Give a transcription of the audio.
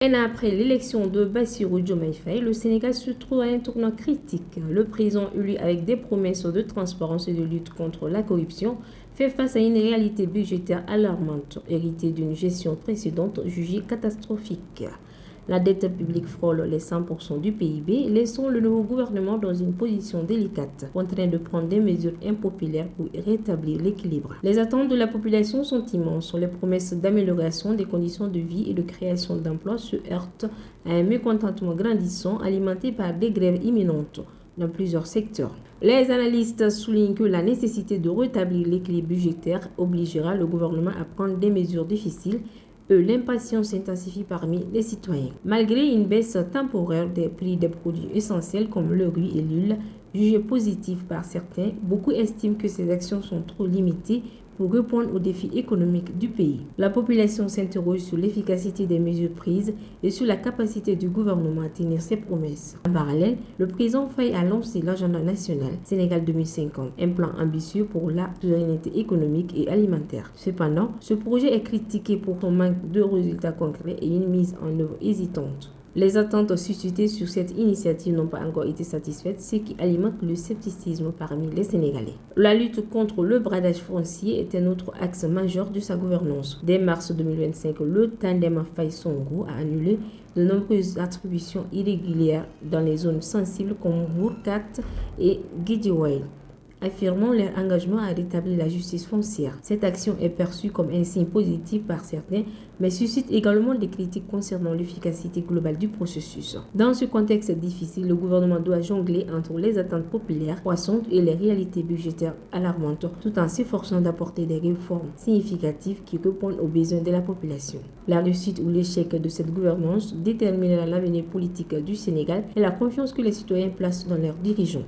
Un an après l'élection de Bassirou Diomaye Faye, le Sénégal se trouve à un tournant critique. Le président élu avec des promesses de transparence et de lutte contre la corruption fait face à une réalité budgétaire alarmante, héritée d'une gestion précédente jugée catastrophique. La dette publique frôle les 100% du PIB, laissant le nouveau gouvernement dans une position délicate, contraint de prendre des mesures impopulaires pour rétablir l'équilibre. Les attentes de la population sont immenses. Les promesses d'amélioration des conditions de vie et de création d'emplois se heurtent à un mécontentement grandissant alimenté par des grèves imminentes dans plusieurs secteurs. Les analystes soulignent que la nécessité de rétablir l'équilibre budgétaire obligera le gouvernement à prendre des mesures difficiles. L'impatience s'intensifie parmi les citoyens. Malgré une baisse temporaire des prix des produits essentiels comme le riz et l'huile, jugées positives par certains, beaucoup estiment que ces actions sont trop limitées pour répondre aux défis économiques du pays. La population s'interroge sur l'efficacité des mesures prises et sur la capacité du gouvernement à tenir ses promesses. En parallèle, le président Faye a lancé l'agenda national Sénégal 2050, un plan ambitieux pour la souveraineté économique et alimentaire. Cependant, ce projet est critiqué pour son manque de résultats concrets et une mise en œuvre hésitante. Les attentes suscitées sur cette initiative n'ont pas encore été satisfaites, ce qui alimente le scepticisme parmi les Sénégalais. La lutte contre le bradage foncier est un autre axe majeur de sa gouvernance. Dès mars 2025, le tandem Faye-Sonko a annulé de nombreuses attributions irrégulières dans les zones sensibles comme Mourkat et Guédiawaye, affirmant leur engagement à rétablir la justice foncière. Cette action est perçue comme un signe positif par certains, mais suscite également des critiques concernant l'efficacité globale du processus. Dans ce contexte difficile, le gouvernement doit jongler entre les attentes populaires croissantes et les réalités budgétaires alarmantes, tout en s'efforçant d'apporter des réformes significatives qui répondent aux besoins de la population. La réussite ou l'échec de cette gouvernance déterminera l'avenir politique du Sénégal et la confiance que les citoyens placent dans leurs dirigeants.